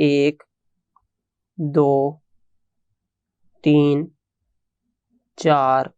1, 2, 3, 4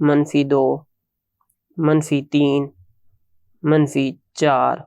-2, -3, -4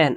n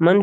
-m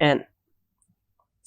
n।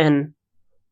n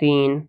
3,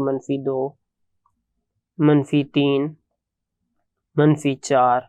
-2, -3, -4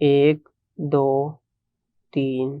1, 2, 3,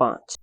5।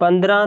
15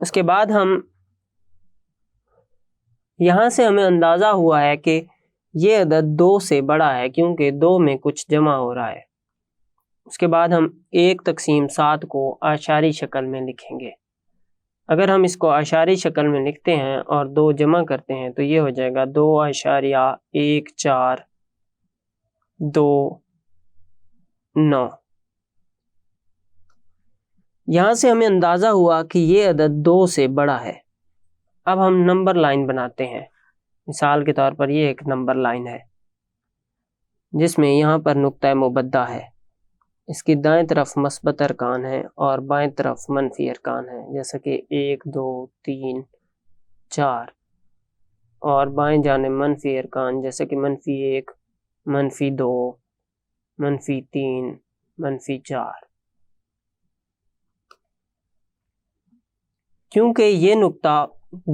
اس کے بعد یہاں سے ہمیں اندازہ ہوا ہے کہ یہ عدد 2 سے بڑا ہے کیونکہ 2 میں کچھ جمع ہو رہا ہے۔ اس کے بعد ہم 1/7 کو اعشاری شکل میں لکھیں گے۔ اگر ہم اس کو اعشاری شکل میں لکھتے ہیں اور 2 جمع کرتے ہیں تو یہ ہو جائے گا 2.1429۔ یہاں سے ہمیں اندازہ ہوا کہ یہ عدد 2 سے بڑا ہے۔ اب ہم نمبر لائن بناتے ہیں۔ مثال کے طور پر یہ ایک نمبر لائن ہے جس میں یہاں پر نقطہ مبدہ ہے، اس کی دائیں طرف مثبت ارکان ہیں اور بائیں طرف منفی ارکان ہیں، جیسا کہ 1 2 3 4، اور بائیں جانب منفی ارکان جیسا کہ -1 -2 -3 -4۔ کیونکہ یہ نقطہ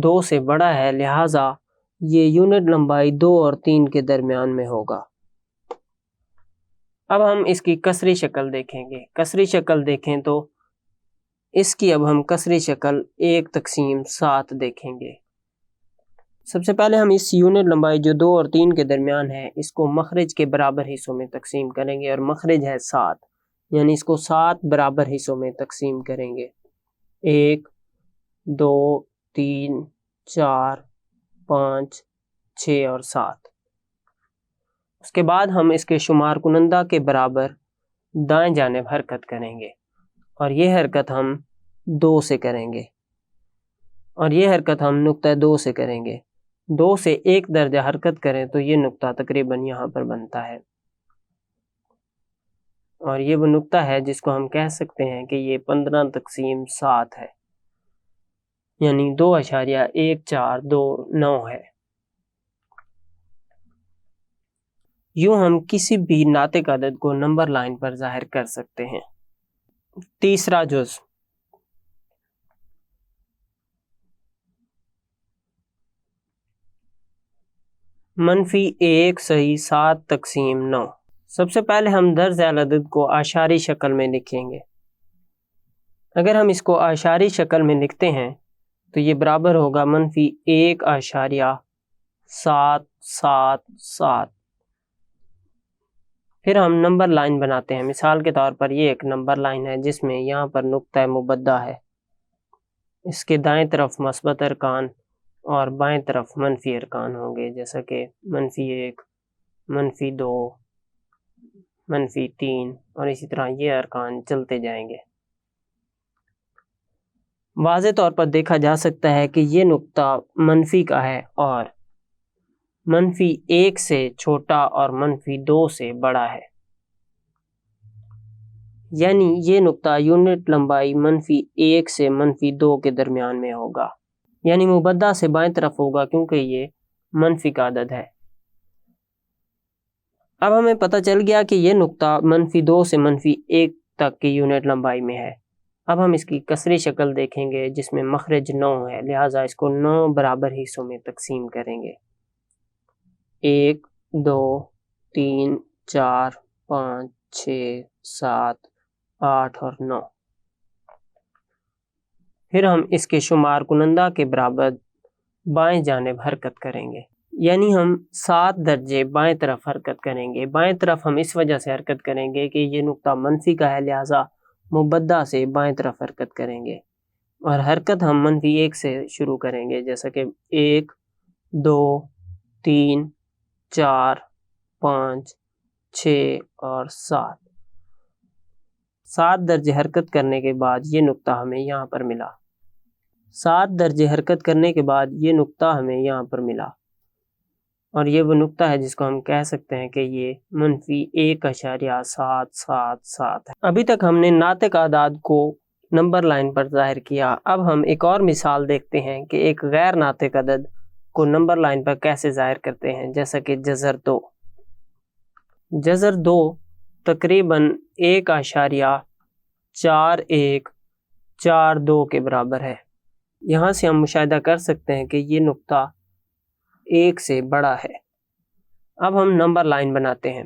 2 سے بڑا ہے لہٰذا یہ یونٹ لمبائی 2 اور 3 کے درمیان میں ہوگا۔ اب ہم اس کی کسری شکل دیکھیں گے۔ کسری شکل دیکھیں تو اس کی اب ہم کسری شکل 1/7 دیکھیں گے۔ سب سے پہلے ہم اس یونٹ لمبائی جو 2 اور 3 کے درمیان ہے اس کو مخرج کے برابر حصوں میں تقسیم کریں گے، اور مخرج ہے 7، یعنی اس کو 7 برابر حصوں میں تقسیم کریں گے۔ 1 2 3 4 5 6 اور 7۔ اس کے بعد ہم اس کے شمار کنندہ کے برابر دائیں جانب حرکت کریں گے، اور یہ حرکت ہم 2 سے کریں گے، اور یہ حرکت ہم نقطہ 2 سے کریں گے۔ 2 سے 1 درجہ حرکت کریں تو یہ نقطہ تقریباً یہاں پر بنتا ہے، اور یہ وہ نقطہ ہے جس کو ہم کہہ سکتے ہیں کہ یہ 15/7 ہے، یعنی 2.1429 ہے۔ یوں ہم کسی بھی ناطق عدد کو نمبر لائن پر ظاہر کر سکتے ہیں۔ تیسرا جز، -1/7/9۔ سب سے پہلے ہم درج ذیل عدد کو اعشاری شکل میں لکھیں گے۔ اگر ہم اس کو اعشاری شکل میں لکھتے ہیں تو یہ برابر ہوگا -1.777۔ پھر ہم نمبر لائن بناتے ہیں۔ مثال کے طور پر یہ ایک نمبر لائن ہے جس میں یہاں پر نقطہ مبدہ ہے، اس کے دائیں طرف مثبت ارکان اور بائیں طرف منفی ارکان ہوں گے، جیسا کہ -1 -2 -3، اور اسی طرح یہ ارکان چلتے جائیں گے۔ واضح طور پر دیکھا جا سکتا ہے کہ یہ نقطہ منفی کا ہے اور -1 سے چھوٹا اور -2 سے بڑا ہے، یعنی یہ نقطہ یونٹ لمبائی -1 سے -2 کے درمیان میں ہوگا، یعنی مبدہ سے بائیں طرف ہوگا کیونکہ یہ منفی کا عدد ہے۔ اب ہمیں پتہ چل گیا کہ یہ نقطہ -2 سے -1 تک کی یونٹ لمبائی میں ہے۔ اب ہم اس کی کسری شکل دیکھیں گے جس میں مخرج 9 ہے، لہٰذا اس کو 9 برابر حصوں میں تقسیم کریں گے۔ 1 2 3 4 5 6 7 8 اور 9۔ پھر ہم اس کے شمار کنندہ کے برابر بائیں جانب حرکت کریں گے، یعنی ہم 7 درجے بائیں طرف حرکت کریں گے۔ بائیں طرف ہم اس وجہ سے حرکت کریں گے کہ یہ نقطہ منفی کا ہے، لہٰذا مبدہ سے بائیں طرف حرکت کریں گے، اور حرکت ہم -1 سے شروع کریں گے، جیسا کہ 1 2 3 4 5 6 اور 7۔ 7 درجے حرکت کرنے کے بعد یہ نقطہ ہمیں یہاں پر ملا۔ 7 درجے حرکت کرنے کے بعد یہ نقطہ ہمیں یہاں پر ملا، اور یہ وہ نقطہ ہے جس کو ہم کہہ سکتے ہیں کہ یہ -1.777 ہے۔ ابھی تک ہم نے ناطق اعداد کو نمبر لائن پر ظاہر کیا۔ اب ہم ایک اور مثال دیکھتے ہیں کہ ایک غیر ناطق عدد کو نمبر لائن پر کیسے ظاہر کرتے ہیں، جیسا کہ جذر 2۔ جذر 2 تقریباً 1.4142 کے برابر ہے۔ یہاں سے ہم مشاہدہ کر سکتے ہیں کہ یہ نقطہ 1 سے بڑا ہے۔ اب ہم نمبر لائن بناتے ہیں۔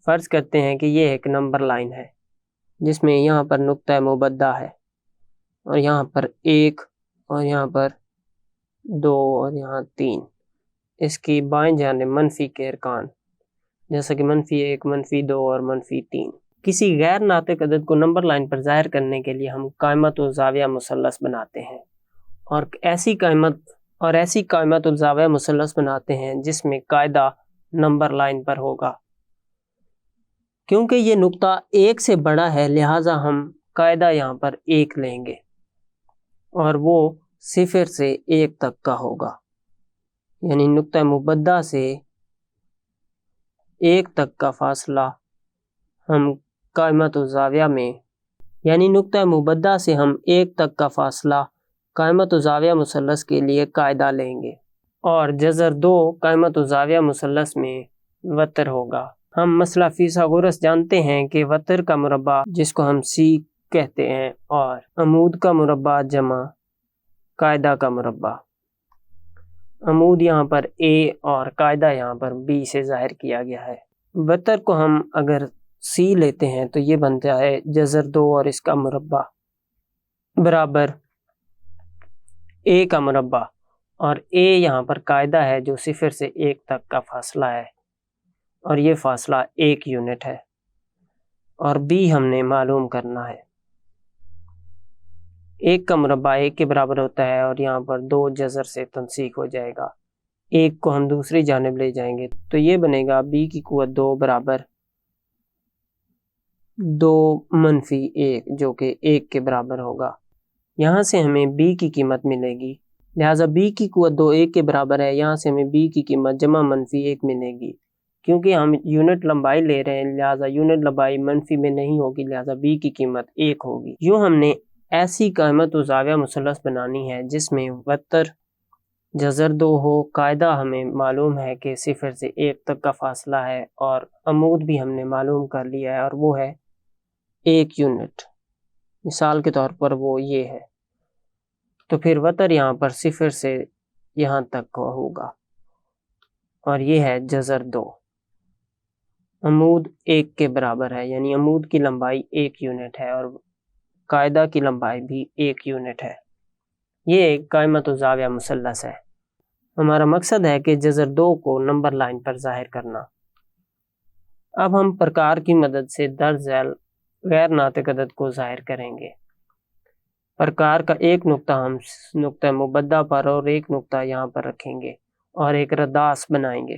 فرض کرتے ہیں کہ یہ ایک نمبر لائن ہے جس میں یہاں پر نقطہ مبدہ ہے، اور یہاں پر 1 اور یہاں پر 2 اور یہاں 3، اس کی بائیں جانب منفی کے ارکان جیسا کہ -1 -2 اور -3۔ کسی غیر ناطق عدد کو نمبر لائن پر ظاہر کرنے کے لیے ہم قائمت و زاویہ مثلث بناتے ہیں، اور ایسی قائمت و زاویہ مثلث بناتے ہیں جس میں قاعدہ نمبر لائن پر ہوگا۔ کیونکہ یہ نقطہ 1 سے بڑا ہے لہٰذا ہم قاعدہ یہاں پر 1 لیں گے اور وہ 0 سے 1 تک کا ہوگا، یعنی نقطہ مبدہ سے 1 تک کا فاصلہ ہم قائمت و زاویہ میں، یعنی نقطہ مبدہ سے ہم 1 تک کا فاصلہ قائمت و زاویہ مثلث کے لیے قاعدہ لیں گے، اور جذر 2 قائمت و زاویہ مثلث میں وتر ہوگا۔ ہم مسئلہ فیثاغورس جانتے ہیں کہ وتر کا مربع جس کو ہم سی کہتے ہیں اور عمود کا مربع جمع قاعدہ کا مربع، عمود یہاں پر A اور قاعدہ یہاں پر B سے ظاہر کیا گیا ہے۔ وتر کو ہم اگر C لیتے ہیں تو یہ بنتا ہے جذر 2 اور اس کا مربع برابر A کا مربع، اور A یہاں پر قاعدہ ہے جو 0 سے 1 تک کا فاصلہ ہے، اور یہ فاصلہ 1 یونٹ ہے، اور B ہم نے معلوم کرنا ہے۔ 1 کا مربع 1 کے برابر ہوتا ہے، اور یہاں پر 2 جذر سے تنسیخ ہو جائے گا، 1 کو ہم دوسری جانب لے جائیں گے تو یہ بنے گا B کی قوت 2 برابر 2 - 1 جو کہ 1 کے برابر ہوگا۔ یہاں سے ہمیں B کی قیمت ملے گی، لہٰذا B کی قوت 2 1 کے برابر ہے، یہاں سے ہمیں B کی قیمت جمع -1 ملے گی۔ کیونکہ ہم یونٹ لمبائی لے رہے ہیں لہٰذا یونٹ لمبائی منفی میں نہیں ہوگی، لہٰذا B کی قیمت 1 ہوگی۔ یوں ہم نے ایسی قائمت و زاویہ مثلث بنانی ہے جس میں وتر جذر 2 ہو، قاعدہ ہمیں معلوم ہے کہ 0 سے 1 تک کا فاصلہ ہے، اور عمود بھی ہم نے معلوم کر لیا ہے اور وہ ہے 1 یونٹ، مثال کے طور پر وہ یہ ہے، تو پھر وتر یہاں پر 0 سے یہاں تک ہوگا، اور یہ ہے جذر 2۔ عمود 1 کے برابر ہے، یعنی عمود کی لمبائی 1 یونٹ ہے اور قاعدہ کی لمبائی بھی 1 یونٹ ہے۔ یہ ایک قائمت و زاویہ مثلث ہے۔ ہمارا مقصد ہے کہ جذر 2 کو نمبر لائن پر ظاہر کرنا۔ اب ہم پرکار کی مدد سے درج ذیل غیر ناطق عدد کو ظاہر کریں گے۔ پرکار کا ایک نقطہ ہم نقطہ مبدہ پر اور ایک نقطہ یہاں پر رکھیں گے اور ایک رداس بنائیں گے۔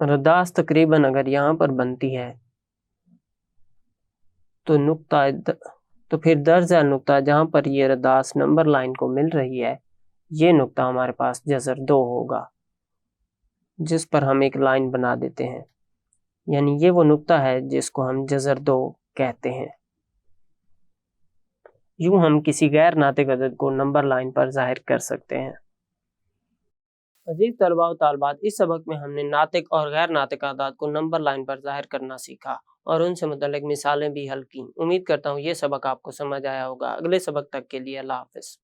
رداس تقریباً اگر یہاں پر بنتی ہے تو پھر درج ذیل نقطہ جہاں پر یہ رداس نمبر لائن کو مل رہی ہے، یہ نقطہ ہمارے پاس جذر 2 ہوگا، جس پر ہم ایک لائن بنا دیتے ہیں، یعنی یہ وہ نقطہ ہے جس کو ہم جذر 2 کہتے ہیں۔ یوں ہم کسی غیر ناطق عدد کو نمبر لائن پر ظاہر کر سکتے ہیں۔ عزیز طلباء و طالبات، اس سبق میں ہم نے ناطق اور غیر ناطق اعداد کو نمبر لائن پر ظاہر کرنا سیکھا اور ان سے متعلق مثالیں بھی حل کیں۔ امید کرتا ہوں یہ سبق آپ کو سمجھ آیا ہوگا۔ اگلے سبق تک کے لیے اللہ حافظ۔